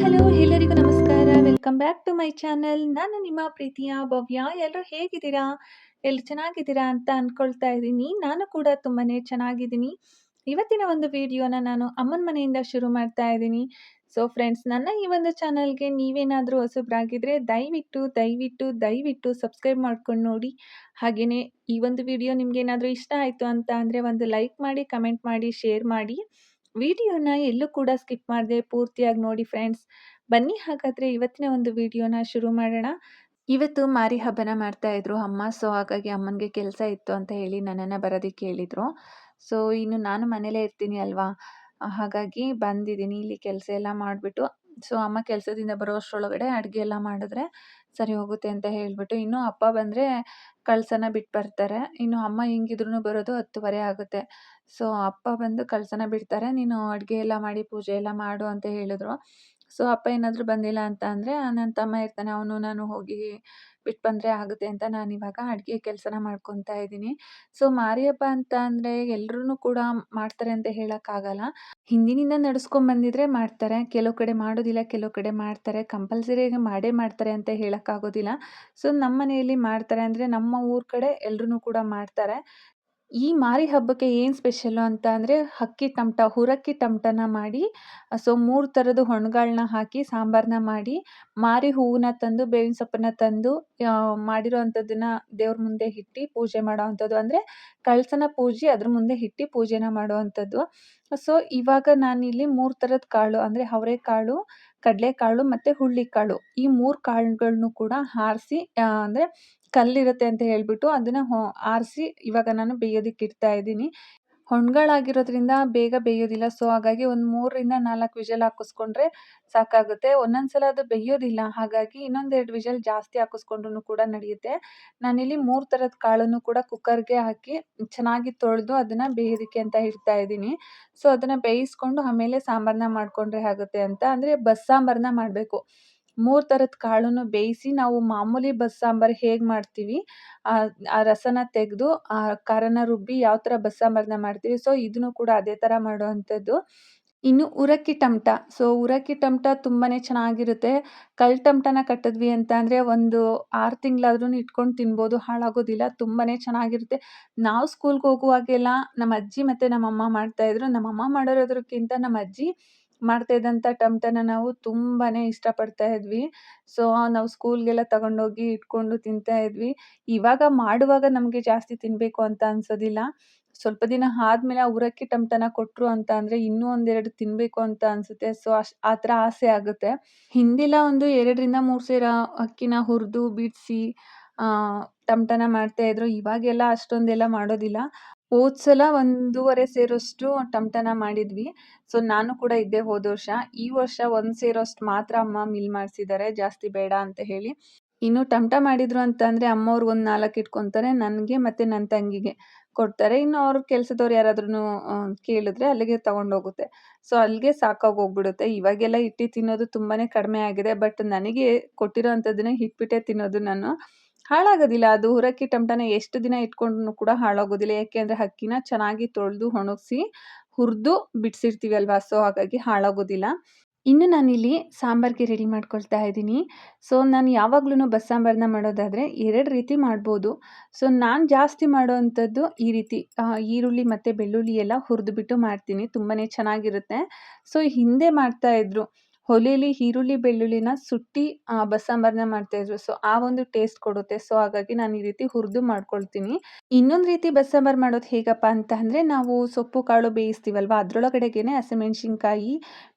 Hello ಎಲ್ಲರಿಗೂ ನಮಸ್ಕಾರ. Welcome back to my channel. ನಾನು ನಿಮ್ಮ ಪ್ರೀತಿಯ ಭವ್ಯ. ಎಲ್ಲರೂ ಹೇಗಿದ್ದೀರಾ? ಎಲ್ಲರೂ ಚೆನ್ನಾಗಿದ್ದೀರಾ ಅಂತ ಅನ್ಕೊಳ್ತಾ ಇದ್ದೀನಿ. ನಾನು ಕೂಡ ತುಂಬಾನೇ ಚೆನ್ನಾಗಿದ್ದೀನಿ. ಇವತ್ತಿನ ಒಂದು ವಿಡಿಯೋನ ನಾನು ಅಮ್ಮನ ಮನೆಯಿಂದ ಶುರು ಮಾಡ್ತಾ ಇದ್ದೀನಿ. ಸೊ ಫ್ರೆಂಡ್ಸ್, ನನ್ನ ಈ ಒಂದು ಚಾನಲ್ಗೆ ನೀವೇನಾದರೂ ಹೊಸಬ್ರಾಗಿದ್ರೆ ದಯವಿಟ್ಟು ಸಬ್ಸ್ಕ್ರೈಬ್ ಮಾಡ್ಕೊಂಡು ನೋಡಿ. ಹಾಗೆಯೇ ಈ ಒಂದು ವಿಡಿಯೋ ನಿಮ್ಗೇನಾದರೂ ಇಷ್ಟ ಆಯಿತು ಅಂತ ಅಂದರೆ ಒಂದು ಲೈಕ್ ಮಾಡಿ, ಕಮೆಂಟ್ ಮಾಡಿ, ಶೇರ್ ಮಾಡಿ. ವಿಡಿಯೋನ ಎಲ್ಲೂ ಕೂಡ ಸ್ಕಿಪ್ ಮಾಡದೆ ಪೂರ್ತಿಯಾಗಿ ನೋಡಿ ಫ್ರೆಂಡ್ಸ್. ಬನ್ನಿ ಹಾಗಾದರೆ ಇವತ್ತಿನ ಒಂದು ವಿಡಿಯೋನ ಶುರು ಮಾಡೋಣ. ಇವತ್ತು ಮಾರಿ ಹಬ್ಬನ ಮಾಡ್ತಾ ಇದ್ರು ಅಮ್ಮ. ಸೊ ಹಾಗಾಗಿ ಅಮ್ಮನಿಗೆ ಕೆಲಸ ಇತ್ತು ಅಂತ ಹೇಳಿ ನನ್ನನ್ನು ಬರೋದಕ್ಕೆ ಹೇಳಿದರು. ಸೊ ಇನ್ನು ನಾನು ಮನೇಲೇ ಇರ್ತೀನಿ ಅಲ್ವಾ, ಹಾಗಾಗಿ ಬಂದಿದ್ದೀನಿ. ಇಲ್ಲಿ ಕೆಲಸ ಎಲ್ಲ ಮಾಡಿಬಿಟ್ಟು ಸೊ ಅಮ್ಮ ಕೆಲಸದಿಂದ ಬರೋ ಅಷ್ಟರೊಳಗಡೆ ಅಡುಗೆ ಎಲ್ಲ ಮಾಡಿದ್ರೆ ಸರಿ ಹೋಗುತ್ತೆ ಅಂತ ಹೇಳಿಬಿಟ್ಟು, ಇನ್ನು ಅಪ್ಪ ಬಂದರೆ ಕಳಸನ ಬಿಟ್ಟು ಬರ್ತಾರೆ. ಇನ್ನು ಅಮ್ಮ ಹೆಂಗಿದ್ರು ಬರೋದು 10:30 ಆಗುತ್ತೆ. ಸೊ ಅಪ್ಪ ಬಂದು ಕಳಸನ ಬಿಡ್ತಾರೆ. ನೀನು ಅಡುಗೆ ಎಲ್ಲ ಮಾಡಿ ಪೂಜೆ ಎಲ್ಲ ಮಾಡು ಅಂತ ಹೇಳಿದ್ರು. ಸೊ ಅಪ್ಪ ಏನಾದರೂ ಬಂದಿಲ್ಲ ಅಂತ ಅಂದರೆ ನನ್ನ ತಮ್ಮ ಇರ್ತಾನೆ, ಅವನು ನಾನು ಹೋಗಿ ಬಿಟ್ಟು ಬಂದರೆ ಆಗುತ್ತೆ ಅಂತ ನಾನಿವಾಗ ಅಡುಗೆ ಕೆಲಸನ ಮಾಡ್ಕೊತಾ ಇದ್ದೀನಿ. ಸೊ ಮಾರಿ ಹಬ್ಬ ಅಂತ ಅಂದರೆ ಎಲ್ಲರೂ ಕೂಡ ಮಾಡ್ತಾರೆ ಅಂತ ಹೇಳೋಕ್ಕಾಗಲ್ಲ. ಹಿಂದಿನಿಂದ ನಡ್ಸ್ಕೊಂಡು ಬಂದಿದ್ರೆ ಮಾಡ್ತಾರೆ, ಕೆಲವು ಕಡೆ ಮಾಡೋದಿಲ್ಲ, ಕೆಲವು ಕಡೆ ಮಾಡ್ತಾರೆ. ಕಂಪಲ್ಸರಿಯಾಗಿ ಮಾಡೇ ಮಾಡ್ತಾರೆ ಅಂತ ಹೇಳೋಕ್ಕಾಗೋದಿಲ್ಲ. ಸೊ ನಮ್ಮ ಮನೆಯಲ್ಲಿ ಮಾಡ್ತಾರೆ ಅಂದರೆ ನಮ್ಮ ಊರ ಕಡೆ ಎಲ್ಲರೂ ಕೂಡ ಮಾಡ್ತಾರೆ. ಈ ಮಾರಿ ಹಬ್ಬಕ್ಕೆ ಏನು ಸ್ಪೆಷಲ್ಲು ಅಂತ ಅಂದರೆ ಹುರಕ್ಕಿ ಟಮಟನ ಮಾಡಿ, ಸೊ 3 ಥರದ ಹಣ್ಣುಗಳನ್ನ ಹಾಕಿ ಸಾಂಬಾರನ್ನ ಮಾಡಿ, ಮಾರಿ ಹೂವನ್ನ ತಂದು, ಬೇವಿನ ಸೊಪ್ಪನ್ನ ತಂದು ಮಾಡಿರೋ ಅಂಥದ್ದನ್ನ ದೇವ್ರ ಮುಂದೆ ಇಟ್ಟು ಪೂಜೆ ಮಾಡೋ ಅಂಥದ್ದು. ಅಂದರೆ ಕಳಸನ ಪೂಜೆ ಅದ್ರ ಮುಂದೆ ಇಟ್ಟು ಪೂಜೆನ ಮಾಡುವಂಥದ್ದು. ಸೊ ಇವಾಗ ನಾನಿಲ್ಲಿ 3 ಥರದ ಕಾಳು ಅಂದರೆ ಅವರೆಕಾಳು, ಕಡಲೆಕಾಳು ಮತ್ತು ಹುಳ್ಳಿಕಾಳು, ಈ 3 ಕಾಳುಗಳನ್ನು ಕೂಡ ಆರಿಸಿ, ಅಂದರೆ ಕಲ್ಲಿರುತ್ತೆ ಅಂತ ಹೇಳ್ಬಿಟ್ಟು ಅದನ್ನು ಆರಿಸಿ ಇವಾಗ ನಾನು ಬೇಯೋದಕ್ಕೆ ಇಡ್ತಾ ಇದ್ದೀನಿ. ಹಣ್ಣುಗಳಾಗಿರೋದ್ರಿಂದ ಬೇಗ ಬೇಯೋದಿಲ್ಲ. ಸೊ ಹಾಗಾಗಿ ಒಂದು 3ರಿಂದ 4 ವಿಷಲ್ ಹಾಕಿಸ್ಕೊಂಡ್ರೆ ಸಾಕಾಗುತ್ತೆ. ಒಂದೊಂದು ಸಲ ಅದು ಬೇಯೋದಿಲ್ಲ, ಹಾಗಾಗಿ ಇನ್ನೊಂದೆರಡು ವಿಷಲ್ ಜಾಸ್ತಿ ಹಾಕಿಸ್ಕೊಂಡ್ರೂ ಕೂಡ ನಡೆಯುತ್ತೆ. ನಾನಿಲ್ಲಿ 3 ಥರದ ಕಾಳನ್ನು ಕೂಡ ಕುಕ್ಕರ್ಗೆ ಹಾಕಿ ಚೆನ್ನಾಗಿ ತೊಳೆದು ಅದನ್ನು ಬೇಯೋದಕ್ಕೆ ಅಂತ ಇಡ್ತಾ ಇದ್ದೀನಿ. ಸೊ ಅದನ್ನು ಬೇಯಿಸ್ಕೊಂಡು ಆಮೇಲೆ ಸಾಂಬಾರನ್ನ ಮಾಡಿಕೊಂಡ್ರೆ ಆಗುತ್ತೆ ಅಂತ. ಅಂದರೆ ಬಸ್ಸಾಂಬಾರನ್ನ ಮಾಡಬೇಕು. 3 ಥರದ ಕಾಳನ್ನು ಬೇಯಿಸಿ, ನಾವು ಮಾಮೂಲಿ ಬಸ್ಸಾಂಬಾರು ಹೇಗೆ ಮಾಡ್ತೀವಿ ಆ ರಸನ ತೆಗೆದು ಆ ಖಾರನ ರುಬ್ಬಿ ಯಾವ ಥರ ಬಸ್ಸಾಂಬಾರನ್ನ ಮಾಡ್ತೀವಿ, ಸೊ ಇದನ್ನು ಕೂಡ ಅದೇ ಥರ ಮಾಡುವಂಥದ್ದು. ಇನ್ನು ಉರಕ್ಕಿ ಟಮಟ. ಸೊ ಉರಕ್ಕಿ ಟಮಟ ತುಂಬಾ ಚೆನ್ನಾಗಿರುತ್ತೆ. ಕಳ್ಳ ಟಮಟನ ಕಟ್ಟಿದ್ವಿ ಅಂತ ಅಂದರೆ ಒಂದು 6 ತಿಂಗಳಾದ್ರೂ ಇಟ್ಕೊಂಡು ತಿನ್ಬೋದು, ಹಾಳಾಗೋದಿಲ್ಲ. ತುಂಬಾ ಚೆನ್ನಾಗಿರುತ್ತೆ. ನಾವು ಸ್ಕೂಲ್ಗೆ ಹೋಗುವಾಗೆಲ್ಲ ನಮ್ಮ ಅಜ್ಜಿ ಮತ್ತು ನಮ್ಮಮ್ಮ ಮಾಡ್ತಾಯಿದ್ರು. ನಮ್ಮಮ್ಮ ಮಾಡಿರೋದಕ್ಕಿಂತ ನಮ್ಮ ಅಜ್ಜಿ ಮಾಡ್ತಾ ಇದ್ದಂಥ ಟಮಟನ ನಾವು ತುಂಬಾ ಇಷ್ಟಪಡ್ತಾ ಇದ್ವಿ. ಸೊ ನಾವು ಸ್ಕೂಲ್ಗೆಲ್ಲ ತಗೊಂಡೋಗಿ ಇಟ್ಕೊಂಡು ತಿಂತಾ ಇದ್ವಿ. ಇವಾಗ ಮಾಡುವಾಗ ನಮಗೆ ಜಾಸ್ತಿ ತಿನ್ನಬೇಕು ಅಂತ ಅನ್ಸೋದಿಲ್ಲ. ಸ್ವಲ್ಪ ದಿನ ಆದಮೇಲೆ ಆ ಉರಕ್ಕಿ ಟಮಟನ ಕೊಟ್ಟರು ಅಂತ ಅಂದರೆ ಇನ್ನೂ ಒಂದೆರಡು ತಿನ್ನಬೇಕು ಅಂತ ಅನಿಸುತ್ತೆ. ಸೊ ಆ ಥರ ಆಸೆ ಆಗುತ್ತೆ. ಹಿಂದೆಲ್ಲ ಒಂದು 2ರಿಂದ 3 ಸೇರ ಅಕ್ಕಿನ ಹುರಿದು ಬಿಡಿಸಿ ಟಮಟನ ಮಾಡ್ತಾಯಿದ್ರು. ಇವಾಗೆಲ್ಲ ಅಷ್ಟೊಂದೆಲ್ಲ ಮಾಡೋದಿಲ್ಲ. ಹೋದ ಸಲ 1 ಸೇರೋಷ್ಟು ಟಮಟನ ಮಾಡಿದ್ವಿ. ಸೊ ನಾನು ಕೂಡ ಇದ್ದೆ ಹೋದ ವರ್ಷ. ಈ ವರ್ಷ 1 ಸೇರೋಷ್ಟು ಮಾತ್ರ ಅಮ್ಮ ಮಿಲ್ ಮಾಡಿಸಿದ್ದಾರೆ, ಜಾಸ್ತಿ ಬೇಡ ಅಂತ ಹೇಳಿ. ಇನ್ನು ಟಮಟ ಮಾಡಿದ್ರು ಅಂತ ಅಂದರೆ ಅಮ್ಮವ್ರು ಒಂದು 4 ಇಟ್ಕೊತಾರೆ, ನನಗೆ ಮತ್ತು ನನ್ನ ತಂಗಿಗೆ ಕೊಡ್ತಾರೆ. ಇನ್ನು ಅವ್ರ ಕೆಲಸದವ್ರು ಯಾರಾದ್ರೂ ಕೇಳಿದ್ರೆ ಅಲ್ಲಿಗೆ ತಗೊಂಡೋಗುತ್ತೆ. ಸೊ ಅಲ್ಲಿಗೆ ಸಾಕಾಗಿ ಹೋಗ್ಬಿಡುತ್ತೆ. ಇವಾಗೆಲ್ಲ ಇಟ್ಟು ತಿನ್ನೋದು ತುಂಬಾ ಕಡಿಮೆ ಆಗಿದೆ. ಬಟ್ ನನಗೆ ಕೊಟ್ಟಿರೋ ಅಂಥದ್ದನ್ನೇ ಇಟ್ಬಿಟ್ಟೇ ತಿನ್ನೋದು ನಾನು. ಹಾಳಾಗೋದಿಲ್ಲ. ಅದು ಹುರಕ್ಕಿ ಟಮಟನ ಎಷ್ಟು ದಿನ ಇಟ್ಕೊಂಡ್ರೂ ಕೂಡ ಹಾಳಾಗೋದಿಲ್ಲ. ಯಾಕೆ ಅಂದರೆ ಅಕ್ಕಿನ ಚೆನ್ನಾಗಿ ತೊಳೆದು ಒಣಗಿಸಿ ಹುರಿದು ಬಿಡಿಸಿರ್ತೀವಿ ಅಲ್ವಾ, ಸೊ ಹಾಗಾಗಿ ಹಾಳಾಗೋದಿಲ್ಲ. ಇನ್ನು ನಾನಿಲ್ಲಿ ಸಾಂಬಾರಿಗೆ ರೆಡಿ ಮಾಡ್ಕೊಳ್ತಾ ಇದ್ದೀನಿ. ಸೊ ನಾನು ಯಾವಾಗ್ಲೂ ಬಸ್ಸಾಂಬಾರನ್ನ ಮಾಡೋದಾದರೆ 2 ರೀತಿ ಮಾಡ್ಬೋದು. ಸೊ ನಾನು ಜಾಸ್ತಿ ಮಾಡೋವಂಥದ್ದು ಈ ರೀತಿ ಈರುಳ್ಳಿ ಮತ್ತು ಬೆಳ್ಳುಳ್ಳಿ ಎಲ್ಲ ಹುರಿದುಬಿಟ್ಟು ಮಾಡ್ತೀನಿ. ತುಂಬಾ ಚೆನ್ನಾಗಿರುತ್ತೆ. ಸೊ ಹಿಂದೆ ಮಾಡ್ತಾಯಿದ್ರು, ಒಲೆಯಲ್ಲಿ ಈರುಳ್ಳಿ ಬೆಳ್ಳುಳ್ಳಿನ ಸುಟ್ಟು ಬಸ್ಸಾಂಬಾರನ್ನ ಮಾಡ್ತಾಯಿದ್ರು. ಸೊ ಆ ಒಂದು ಟೇಸ್ಟ್ ಕೊಡುತ್ತೆ. ಸೊ ಹಾಗಾಗಿ ನಾನು ಈ ರೀತಿ ಹುರಿದು ಮಾಡ್ಕೊಳ್ತೀನಿ. ಇನ್ನೊಂದು ರೀತಿ ಬಸ್ಸಾಂಬಾರು ಮಾಡೋದು ಹೇಗಪ್ಪ ಅಂತ ಅಂದರೆ, ನಾವು ಸೊಪ್ಪು ಕಾಳು ಬೇಯಿಸ್ತೀವಲ್ವ, ಅದರೊಳಗಡೆಗೇನೆ ಹಸಿಮೆಣ್ಸಿನ್ಕಾಯಿ,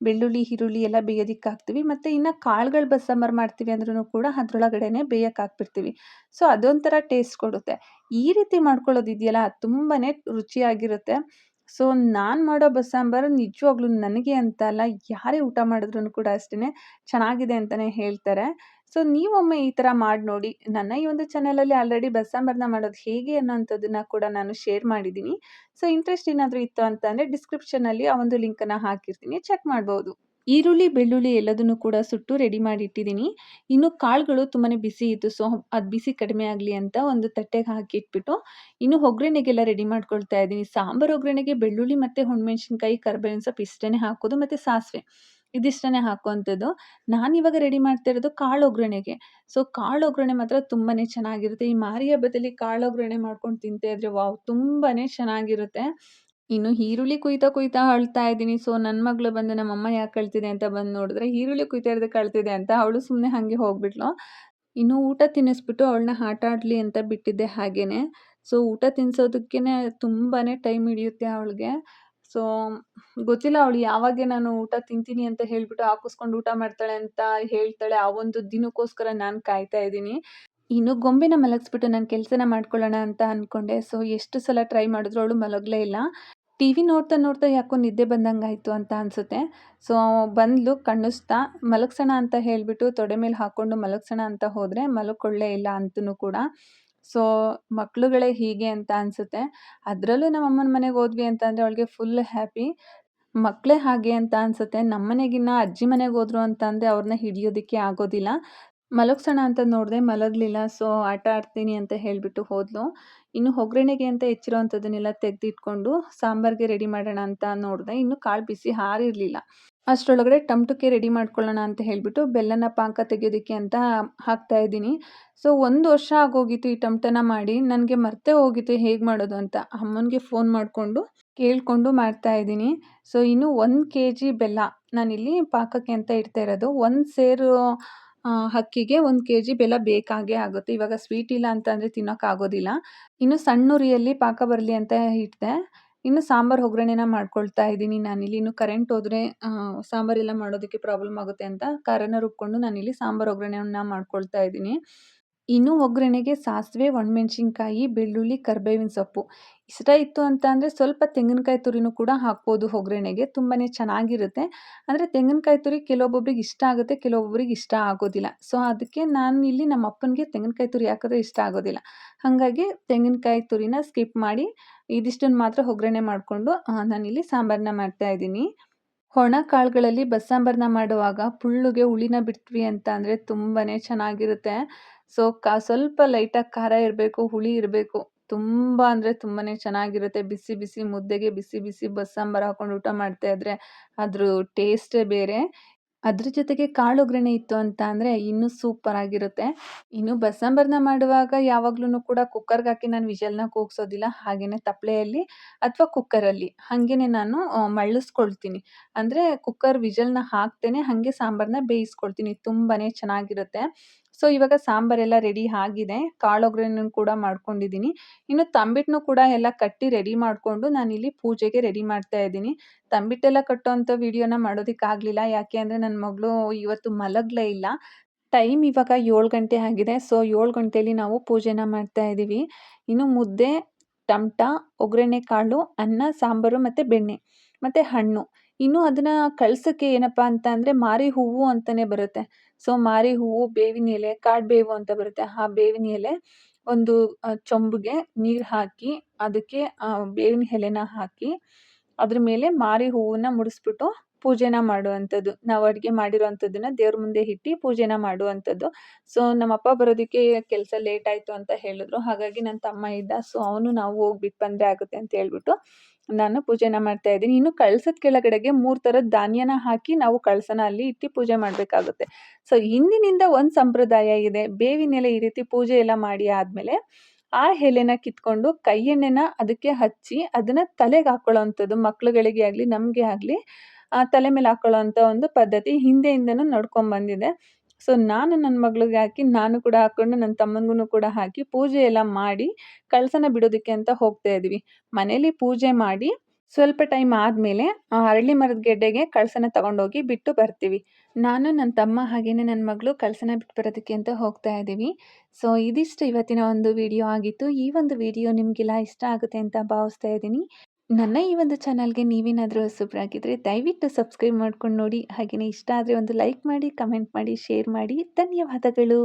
ಬೆಳ್ಳುಳ್ಳಿ, ಈರುಳ್ಳಿ ಎಲ್ಲ ಬೇಯೋದಕ್ಕೆ ಹಾಕ್ತೀವಿ. ಮತ್ತು ಇನ್ನು ಕಾಳುಗಳು ಬಸ್ಸಾಂಬಾರು ಮಾಡ್ತೀವಿ ಅಂದ್ರೂ ಕೂಡ ಅದರೊಳಗಡೆನೆ ಬೇಯಕ್ಕೆ ಹಾಕ್ಬಿಡ್ತೀವಿ. ಸೊ ಅದೊಂಥರ ಟೇಸ್ಟ್ ಕೊಡುತ್ತೆ. ಈ ರೀತಿ ಮಾಡ್ಕೊಳ್ಳೋದಿದೆಯಲ್ಲ ತುಂಬಾ ರುಚಿಯಾಗಿರುತ್ತೆ. ಸೊ ನಾನು ಮಾಡೋ ಬಸ್ಸಾಂಬಾರು ನಿಜವಾಗ್ಲೂ ನನಗೆ ಅಂತ ಅಲ್ಲ, ಯಾರೇ ಊಟ ಮಾಡಿದ್ರೂ ಕೂಡ ಅಷ್ಟೇ ಚೆನ್ನಾಗಿದೆ ಅಂತಲೇ ಹೇಳ್ತಾರೆ. ಸೊ ನೀವೊಮ್ಮೆ ಈ ಥರ ಮಾಡಿ ನೋಡಿ. ನನ್ನ ಈ ಒಂದು ಚಾನಲಲ್ಲಿ ಆಲ್ರೆಡಿ ಬಸ್ಸಾಂಬಾರನ್ನ ಮಾಡೋದು ಹೇಗೆ ಅನ್ನೋಂಥದ್ದನ್ನು ಕೂಡ ನಾನು ಶೇರ್ ಮಾಡಿದ್ದೀನಿ. ಸೊ ಇಂಟ್ರೆಸ್ಟ್ ಏನಾದರೂ ಇತ್ತು ಅಂತ ಅಂದರೆ ಡಿಸ್ಕ್ರಿಪ್ಷನಲ್ಲಿ ಆ ಒಂದು ಲಿಂಕನ್ನು ಹಾಕಿರ್ತೀನಿ, ಚೆಕ್ ಮಾಡ್ಬೋದು. ಈರುಳ್ಳಿ, ಬೆಳ್ಳುಳ್ಳಿ ಎಲ್ಲದನ್ನು ಕೂಡ ಸುಟ್ಟು ರೆಡಿ ಮಾಡಿ ಇಟ್ಟಿದ್ದೀನಿ. ಇನ್ನು ಕಾಳುಗಳು ತುಂಬಾ ಬಿಸಿ ಇತ್ತು. ಸೊ ಅದು ಬಿಸಿ ಕಡಿಮೆ ಆಗಲಿ ಅಂತ ಒಂದು ತಟ್ಟೆಗೆ ಹಾಕಿಟ್ಬಿಟ್ಟು ಇನ್ನು ಒಗ್ಗರಣೆಗೆಲ್ಲ ರೆಡಿ ಮಾಡ್ಕೊಳ್ತಾ ಇದ್ದೀನಿ. ಸಾಂಬಾರು ಒಗ್ಗರಣೆಗೆ ಬೆಳ್ಳುಳ್ಳಿ ಮತ್ತು ಒಣಮೆಣ್ಸಿನ್ಕಾಯಿ, ಕರಿಬೇವಿನ ಸೊಪ್ಪು ಇಷ್ಟೇ ಹಾಕೋದು, ಮತ್ತು ಸಾಸಿವೆ. ಇದಿಷ್ಟನ್ನೇ ಹಾಕುವಂಥದ್ದು. ನಾನಿವಾಗ ರೆಡಿ ಮಾಡ್ತಾ ಇರೋದು ಕಾಳು ಒಗ್ಗರಣೆಗೆ. ಸೊ ಕಾಳು ಒಗ್ಗರಣೆ ಮಾತ್ರ ತುಂಬಾನೇ ಚೆನ್ನಾಗಿರುತ್ತೆ. ಈ ಮಾರಿ ಹಬ್ಬದಲ್ಲಿ ಕಾಳು ಒಗ್ಗರಣೆ ಮಾಡ್ಕೊಂಡು ತಿಂತಾ ಇದ್ರೆ ವಾವ್! ತುಂಬಾನೇ ಚೆನ್ನಾಗಿರುತ್ತೆ. ಇನ್ನು ಈರುಳ್ಳಿ ಕುಯ್ತಾ ಕುಯ್ತಾ ಅಳ್ತಾ ಇದ್ದೀನಿ. ಸೊ ನನ್ನ ಮಗಳು ಬಂದು ನಮ್ಮಮ್ಮ ಯಾಕೆ ಅಳ್ತಿದೆ ಅಂತ ಬಂದು ನೋಡಿದ್ರೆ, ಈರುಳ್ಳಿ ಕುಯ್ತಾ ಇರೋದಕ್ಕೆ ಅಳ್ತಿದೆ ಅಂತ. ಅವಳು ಸುಮ್ಮನೆ ಹಾಗೆ ಹೋಗ್ಬಿಟ್ಲು. ಇನ್ನು ಊಟ ತಿನ್ನಿಸ್ಬಿಟ್ಟು ಅವಳನ್ನ ಆಟ ಆಡಲಿ ಅಂತ ಬಿಟ್ಟಿದ್ದೆ ಹಾಗೇನೆ. ಸೊ ಊಟ ತಿನ್ನಿಸೋದಕ್ಕೇನೆ ತುಂಬಾನೇ ಟೈಮ್ ಹಿಡಿಯುತ್ತೆ ಅವಳಿಗೆ. ಸೊ ಗೊತ್ತಿಲ್ಲ ಅವಳು ಯಾವಾಗ ನಾನು ಊಟ ತಿಂತೀನಿ ಅಂತ ಹೇಳ್ಬಿಟ್ಟು ಹಾಕಿಸ್ಕೊಂಡು ಊಟ ಮಾಡ್ತಾಳೆ ಅಂತ ಹೇಳ್ತಾಳೆ. ಆ ಒಂದು ದಿನಕ್ಕೋಸ್ಕರ ನಾನು ಕಾಯ್ತಾ ಇದ್ದೀನಿ. ಇನ್ನು ಗೊಂಬೆನ ಮಲಗಿಸ್ಬಿಟ್ಟು ನಾನು ಕೆಲಸನ ಮಾಡ್ಕೊಳ್ಳೋಣ ಅಂತ ಅನ್ಕೊಂಡೆ. ಸೊ ಎಷ್ಟು ಸಲ ಟ್ರೈ ಮಾಡಿದ್ರು ಅವಳು ಮಲಗಲೇ ಇಲ್ಲ. ಟಿವಿ ನೋಡ್ತಾ ನೋಡ್ತಾ ಯಾಕೋ ನಿದ್ದೆ ಬಂದಂಗಾಯ್ತು ಅಂತ ಅನ್ಸುತ್ತೆ. ಸೊ ಬಂದ್ಲು ಕಣ್ಣುಸ್ತಾ ಮಲಗ್ಸೋಣ ಅಂತ ಹೇಳ್ಬಿಟ್ಟು ತೊಡೆ ಮೇಲೆ ಹಾಕ್ಕೊಂಡು ಮಲಗ್ಸೋಣ ಅಂತ ಹೋದ್ರೆ ಮಲ್ಕೊಳ್ಳೇ ಇಲ್ಲ ಅಂತೂ ಕೂಡ. ಸೊ ಮಕ್ಳುಗಳೇ ಹೀಗೆ ಅಂತ ಅನ್ಸುತ್ತೆ. ಅದರಲ್ಲೂ ನಮ್ಮ ಅಮ್ಮನ ಮನೆಗೆ ಹೋದ್ವಿ ಅಂತಂದ್ರೆ ಅವಳಿಗೆ ಫುಲ್ ಹ್ಯಾಪಿ. ಮಕ್ಕಳೇ ಹಾಗೆ ಅಂತ ಅನ್ಸುತ್ತೆ. ನಮ್ಮನೆಗಿನ್ನ ಅಜ್ಜಿ ಮನೆಗೆ ಹೋದ್ರು ಅಂತಂದ್ರೆ ಅವ್ರನ್ನ ಹಿಡಿಯೋದಕ್ಕೆ ಆಗೋದಿಲ್ಲ. ಮಲಗ್ಸೋಣ ಅಂತ ನೋಡಿದೆ ಮಲಗಲಿಲ್ಲ. ಸೊ ಆಟ ಆಡ್ತೀನಿ ಅಂತ ಹೇಳಿಬಿಟ್ಟು ಹೋದ್ಲು. ಇನ್ನು ಒಗ್ಗರಣೆಗೆ ಅಂತ ಹೆಚ್ಚಿರೋವಂಥದ್ದನ್ನೆಲ್ಲ ತೆಗೆದಿಟ್ಕೊಂಡು ಸಾಂಬಾರಿಗೆ ರೆಡಿ ಮಾಡೋಣ ಅಂತ ನೋಡಿದೆ. ಇನ್ನು ಕಾಳು ಬಿಸಿ ಆರಿರಲಿಲ್ಲ. ಅಷ್ಟರೊಳಗಡೆ ಟೊಮ್ಟಕ್ಕೆ ರೆಡಿ ಮಾಡ್ಕೊಳ್ಳೋಣ ಅಂತ ಹೇಳಿಬಿಟ್ಟು ಬೆಲ್ಲನ ಪಾಕ ತೆಗೆಯೋದಕ್ಕೆ ಅಂತ ಹಾಕ್ತಾ ಇದ್ದೀನಿ. ಸೊ 1 ವರ್ಷ ಆಗೋಗಿತ್ತು ಈ ಟೊಮ್ಟನ ಮಾಡಿ. ನನಗೆ ಮರ್ತೇ ಹೋಗಿತ್ತು ಹೇಗೆ ಮಾಡೋದು ಅಂತ. ಅಮ್ಮನಿಗೆ ಫೋನ್ ಮಾಡಿಕೊಂಡು ಕೇಳಿಕೊಂಡು ಮಾಡ್ತಾ ಇದ್ದೀನಿ. ಸೊ ಇನ್ನು 1 ಕೆಜಿ ಬೆಲ್ಲ ನಾನಿಲ್ಲಿ ಪಾಕಕ್ಕೆ ಅಂತ ಇಡ್ತಾ ಇರೋದು. 1 ಸೇರು ಅಕ್ಕಿಗೆ 1 ಕೆಜಿ ಬೆಲ್ಲ ಬೇಕಾಗೇ ಆಗುತ್ತೆ. ಇವಾಗ ಸ್ವೀಟ್ ಇಲ್ಲ ಅಂತಂದರೆ ತಿನ್ನೋಕ್ಕಾಗೋದಿಲ್ಲ. ಇನ್ನು ಸಣ್ಣ ಉರಿಯಲ್ಲಿ ಪಾಕ ಬರಲಿ ಅಂತ ಇಟ್ಟಿದೆ. ಇನ್ನು ಸಾಂಬಾರು ಒಗ್ಗರಣೆನ ಮಾಡ್ಕೊಳ್ತಾ ಇದ್ದೀನಿ ನಾನಿಲ್ಲಿ. ಇನ್ನು ಕರೆಂಟ್ ಹೋದರೆ ಸಾಂಬಾರೆಲ್ಲ ಮಾಡೋದಕ್ಕೆ ಪ್ರಾಬ್ಲಮ್ ಆಗುತ್ತೆ ಅಂತ ಖಾರನ ರುಬ್ಕೊಂಡು ನಾನಿಲ್ಲಿ ಸಾಂಬಾರು ಒಗ್ಗರಣೆಯನ್ನ ಮಾಡ್ಕೊಳ್ತಾ ಇದ್ದೀನಿ. ಇನ್ನು ಒಗ್ಗರಣೆಗೆ ಸಾಸಿವೆ, ಒಣಮೆಣಸಿನ್ಕಾಯಿ, ಬೆಳ್ಳುಳ್ಳಿ, ಕರಿಬೇವಿನ ಸೊಪ್ಪು ಇಷ್ಟ ಇತ್ತು ಅಂತ ಅಂದರೆ ಸ್ವಲ್ಪ ತೆಂಗಿನಕಾಯಿ ತುರಿನೂ ಕೂಡ ಹಾಕ್ಬೋದು ಒಗ್ಗರಣೆಗೆ. ತುಂಬನೇ ಚೆನ್ನಾಗಿರುತ್ತೆ. ಅಂದರೆ ತೆಂಗಿನಕಾಯಿ ತುರಿ ಕೆಲವೊಬ್ಬೊಬ್ರಿಗೆ ಇಷ್ಟ ಆಗುತ್ತೆ, ಕೆಲವೊಬ್ಬರಿಗೆ ಇಷ್ಟ ಆಗೋದಿಲ್ಲ. ಸೊ ಅದಕ್ಕೆ ನಾನು ಇಲ್ಲಿ ನಮ್ಮ ಅಪ್ಪನಿಗೆ ತೆಂಗಿನಕಾಯಿ ತುರಿ ಹಾಕಿದ್ರೆ ಇಷ್ಟ ಆಗೋದಿಲ್ಲ. ಹಾಗಾಗಿ ತೆಂಗಿನಕಾಯಿ ತುರಿನ ಸ್ಕಿಪ್ ಮಾಡಿ ಇದಿಷ್ಟನ್ನು ಮಾತ್ರ ಒಗ್ಗರಣೆ ಮಾಡಿಕೊಂಡು ನಾನಿಲ್ಲಿ ಸಾಂಬಾರನ್ನ ಮಾಡ್ತಾಯಿದ್ದೀನಿ. ಒಣ ಕಾಳುಗಳಲ್ಲಿ ಬಸ್ಸಾಂಬಾರನ್ನ ಮಾಡುವಾಗ ಪುಳ್ಳುಗೆ ಹುಳಿನ ಬಿಟ್ವಿ ಅಂತ ಅಂದರೆ ತುಂಬನೇ ಚೆನ್ನಾಗಿರುತ್ತೆ. ಸೊ ಸ್ವಲ್ಪ ಲೈಟಾಗಿ ಖಾರ ಇರಬೇಕು, ಹುಳಿ ಇರಬೇಕು. ತುಂಬ ಅಂದರೆ ತುಂಬನೇ ಚೆನ್ನಾಗಿರುತ್ತೆ. ಬಿಸಿ ಬಿಸಿ ಮುದ್ದೆಗೆ ಬಿಸಿ ಬಿಸಿ ಬಸ್ಸಾಂಬಾರು ಹಾಕೊಂಡು ಊಟ ಮಾಡ್ತಾ ಇದ್ರೆ ಅದ್ರ ಟೇಸ್ಟೇ ಬೇರೆ. ಅದ್ರ ಜೊತೆಗೆ ಕಾಳು ಒಗ್ಗರಣೆ ಇತ್ತು ಅಂತ ಅಂದರೆ ಇನ್ನೂ ಸೂಪರಾಗಿರುತ್ತೆ. ಇನ್ನು ಬಸ್ಸಾಂಬಾರನ್ನ ಮಾಡುವಾಗ ಯಾವಾಗ್ಲೂ ಕೂಡ ಕುಕ್ಕರ್ಗೆ ಹಾಕಿ ನಾನು ವಿಷಲ್ನ ಕೂಗ್ಸೋದಿಲ್ಲ. ಹಾಗೆಯೇ ತಪ್ಪಲೆಯಲ್ಲಿ ಅಥವಾ ಕುಕ್ಕರಲ್ಲಿ ಹಾಗೇನೆ ನಾನು ಮಳ್ಳಿಸ್ಕೊಳ್ತೀನಿ. ಅಂದರೆ ಕುಕ್ಕರ್ ವಿಷಲ್ನ ಹಾಕ್ತೇನೆ ಹಾಗೆ ಸಾಂಬಾರನ್ನ ಬೇಯಿಸ್ಕೊಳ್ತೀನಿ. ತುಂಬನೇ ಚೆನ್ನಾಗಿರುತ್ತೆ. ಸೊ ಇವಾಗ ಸಾಂಬಾರೆಲ್ಲ ರೆಡಿ ಆಗಿದೆ. ಕಾಳು ಒಗ್ಗರಣೆನೂ ಕೂಡ ಮಾಡ್ಕೊಂಡಿದ್ದೀನಿ. ಇನ್ನು ತಂಬಿಟ್ಟನ್ನು ಕೂಡ ಎಲ್ಲ ಕಟ್ಟಿ ರೆಡಿ ಮಾಡಿಕೊಂಡು ನಾನಿಲ್ಲಿ ಪೂಜೆಗೆ ರೆಡಿ ಮಾಡ್ತಾ ಇದ್ದೀನಿ. ತಂಬಿಟ್ಟೆಲ್ಲ ಕಟ್ಟೋವಂಥ ವಿಡಿಯೋನ ಮಾಡೋದಕ್ಕಾಗಲಿಲ್ಲ. ಯಾಕೆ ಅಂದರೆ ನನ್ನ ಮಗಳು ಇವತ್ತು ಮಲಗಲೇ ಇಲ್ಲ. ಟೈಮ್ ಇವಾಗ 7 ಗಂಟೆ ಆಗಿದೆ. ಸೊ 7 ಗಂಟೆಯಲ್ಲಿ ನಾವು ಪೂಜೆನ ಮಾಡ್ತಾ ಇದ್ದೀವಿ. ಇನ್ನು ಮುದ್ದೆ, ಟಮಟ, ಒಗ್ಗರಣೆ ಕಾಳು, ಅನ್ನ, ಸಾಂಬಾರು ಮತ್ತು ಬೆಣ್ಣೆ ಮತ್ತು ಹಣ್ಣು. ಇನ್ನು ಅದನ್ನು ಕಳ್ಸೋಕ್ಕೆ ಏನಪ್ಪ ಅಂತ ಅಂದರೆ ಮಾರಿ ಹೂವು ಅಂತಲೇ ಬರುತ್ತೆ. ಸೊ ಮಾರಿ ಹೂವು, ಬೇವಿನ ಎಲೆ, ಕಾಡುಬೇವು ಅಂತ ಬರುತ್ತೆ. ಆ ಬೇವಿನ ಎಲೆ ಒಂದು ಚೊಂಬಿಗೆ ನೀರು ಹಾಕಿ ಅದಕ್ಕೆ ಬೇವಿನ ಎಲೆನ ಹಾಕಿ ಅದ್ರ ಮೇಲೆ ಮಾರಿ ಹೂವನ್ನ ಮುಡಿಸ್ಬಿಟ್ಟು ಪೂಜೆನ ಮಾಡುವಂಥದ್ದು. ನಾವು ಅಡುಗೆ ಮಾಡಿರೋವಂಥದ್ದನ್ನ ದೇವ್ರ ಮುಂದೆ ಇಟ್ಟು ಪೂಜೆನ ಮಾಡುವಂಥದ್ದು. ಸೊ ನಮ್ಮಪ್ಪ ಬರೋದಕ್ಕೆ ಕೆಲಸ ಲೇಟ್ ಆಯಿತು ಅಂತ ಹೇಳಿದ್ರು. ಹಾಗಾಗಿ ನನ್ನ ತಮ್ಮ ಇದ್ದ. ಸೊ ಅವನು ನಾವು ಹೋಗ್ಬಿಟ್ಟು ಬಂದರೆ ಆಗುತ್ತೆ ಅಂತ ಹೇಳ್ಬಿಟ್ಟು ನಾನು ಪೂಜೆನ ಮಾಡ್ತಾ ಇದ್ದೀನಿ. ಇನ್ನು ಕಳಸದ ಕೆಳಗಡೆಗೆ 3 ಥರದ ಧಾನ್ಯನ ಹಾಕಿ ನಾವು ಕಳಸನ ಅಲ್ಲಿ ಇಟ್ಟು ಪೂಜೆ ಮಾಡಬೇಕಾಗುತ್ತೆ. ಸೊ ಹಿಂದಿನಿಂದ ಒಂದು ಸಂಪ್ರದಾಯ ಇದೆ. ಬೇವಿನ ಎಲೆ ಈ ರೀತಿ ಪೂಜೆ ಎಲ್ಲ ಮಾಡಿ ಆದಮೇಲೆ ಆ ಎಲೆನ ಕಿತ್ಕೊಂಡು ಕೈ ಎಣ್ಣೆನ ಅದಕ್ಕೆ ಹಚ್ಚಿ ಅದನ್ನು ತಲೆಗೆ ಹಾಕೊಳ್ಳೋವಂಥದ್ದು. ಮಕ್ಳುಗಳಿಗೆ ಆಗಲಿ ನಮಗೆ ಆಗಲಿ ತಲೆ ಮೇಲೆ ಹಾಕೊಳ್ಳೋವಂಥ ಒಂದು ಪದ್ಧತಿ ಹಿಂದೆಯಿಂದನೂ ನಡ್ಕೊಂಬಂದಿದೆ. ಸೊ ನಾನು ನನ್ನ ಮಗಳಿಗೆ ಹಾಕಿ ನಾನು ಕೂಡ ಹಾಕ್ಕೊಂಡು ನನ್ನ ತಮ್ಮನಿಗೂ ಕೂಡ ಹಾಕಿ ಪೂಜೆ ಎಲ್ಲ ಮಾಡಿ ಕಳಸನ ಬಿಡೋದಕ್ಕೆ ಅಂತ ಹೋಗ್ತಾ ಇದ್ವಿ. ಮನೇಲಿ ಪೂಜೆ ಮಾಡಿ ಸ್ವಲ್ಪ ಟೈಮ್ ಆದಮೇಲೆ ಅರಳಿ ಮರದ ಗೆಡ್ಡೆಗೆ ಕಳಸನ ತಗೊಂಡೋಗಿ ಬಿಟ್ಟು ಬರ್ತೀವಿ. ನಾನು ನನ್ನ ತಮ್ಮ ಹಾಗೆಯೇ ನನ್ನ ಮಗಳು ಕಳಸನ ಬಿಟ್ಟು ಬರೋದಕ್ಕೆ ಅಂತ ಹೋಗ್ತಾ ಇದ್ದೀವಿ. ಸೊ ಇದಿಷ್ಟು ಇವತ್ತಿನ ಒಂದು ವಿಡಿಯೋ ಆಗಿತ್ತು. ಈ ಒಂದು ವಿಡಿಯೋ ನಿಮಗೆಲ್ಲ ಇಷ್ಟ ಆಗುತ್ತೆ ಅಂತ ಭಾವಿಸ್ತಾ ಇದ್ದೀನಿ. ನನ್ನ ಈ ಒಂದು ಚಾನಲ್ಗೆ ನೀವೇನಾದರೂ ಹೊಸಬರಾಗಿದ್ದರೆ ದಯವಿಟ್ಟು ಸಬ್ಸ್ಕ್ರೈಬ್ ಮಾಡ್ಕೊಂಡು ನೋಡಿ. ಹಾಗೆಯೇ ಇಷ್ಟ ಆದರೆ ಒಂದು ಲೈಕ್ ಮಾಡಿ, ಕಮೆಂಟ್ ಮಾಡಿ, ಶೇರ್ ಮಾಡಿ. ಧನ್ಯವಾದಗಳು.